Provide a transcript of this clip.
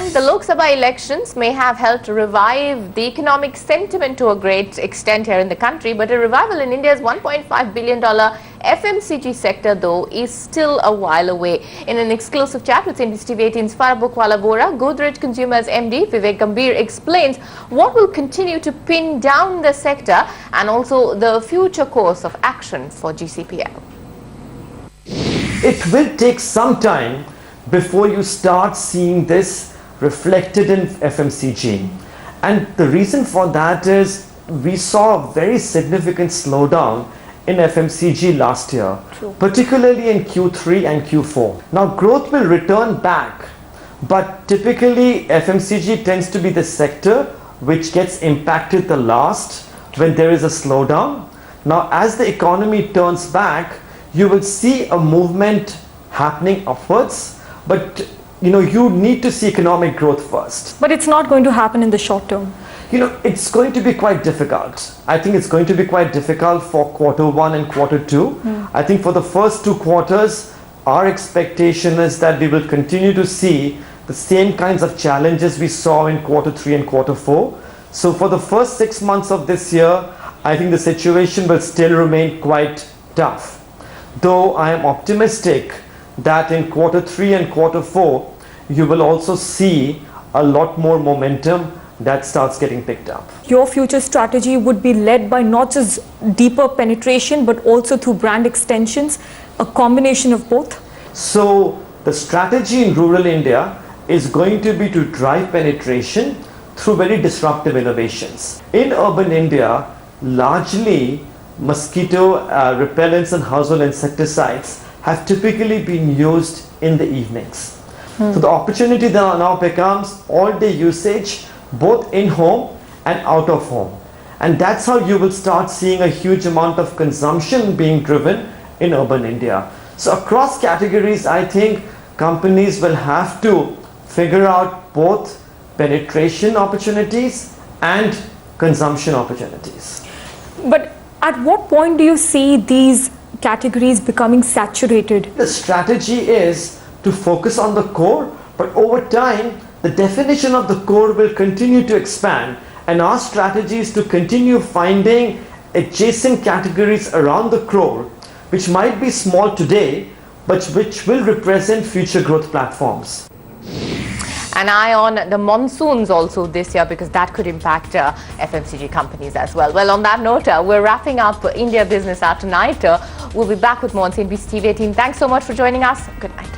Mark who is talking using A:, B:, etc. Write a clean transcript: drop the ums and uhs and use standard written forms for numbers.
A: And the Lok Sabha elections may have helped revive the economic sentiment to a great extent here in the country, but a revival in India's $1.5 billion FMCG sector, though, is still a while away. In an exclusive chat with CNBC TV 18's Farah Bukwala Bora, Godrej Consumers MD Vivek Gambhir explains what will continue to pin down the sector and also the future course of action for GCPL.
B: It will take some time before you start seeing this reflected in FMCG. And the reason for that is we saw a very significant slowdown in FMCG last year, particularly in Q3 and Q4. Now growth will return back, but typically FMCG tends to be the sector which gets impacted the last when there is a slowdown. Now as the economy turns back, you will see a movement happening upwards, but you need to see economic growth first.
C: But it's not going to happen in the short term.
B: It's going to be quite difficult. I think it's going to be quite difficult for Q1 and Q2. I think for the first 2 quarters, our expectation is that we will continue to see the same kinds of challenges we saw in Q3 and Q4. So for the first 6 months of this year, I think the situation will still remain quite tough. Though I am optimistic that in Q3 and Q4, you will also see a lot more momentum that starts getting picked up.
C: Your future strategy would be led by not just deeper penetration, but also through brand extensions, a combination of both?
B: So the strategy in rural India is going to be to drive penetration through very disruptive innovations. In urban India, largely mosquito repellents and household insecticides have typically been used in the evenings. So the opportunity now becomes all-day usage, both in home and out of home. And that's how you will start seeing a huge amount of consumption being driven in urban India. So across categories, I think companies will have to figure out both penetration opportunities and consumption opportunities.
C: But at what point do you see these categories becoming saturated?
B: The strategy is to focus on the core, but over time, the definition of the core will continue to expand, and our strategy is to continue finding adjacent categories around the core, which might be small today, but which will represent future growth platforms.
A: An eye on the monsoons also this year, because that could impact FMCG companies as well. Well, on that note, we're wrapping up India Business Hour tonight. We'll be back with more on CNBC TV 18. Thanks so much for joining us. Good night.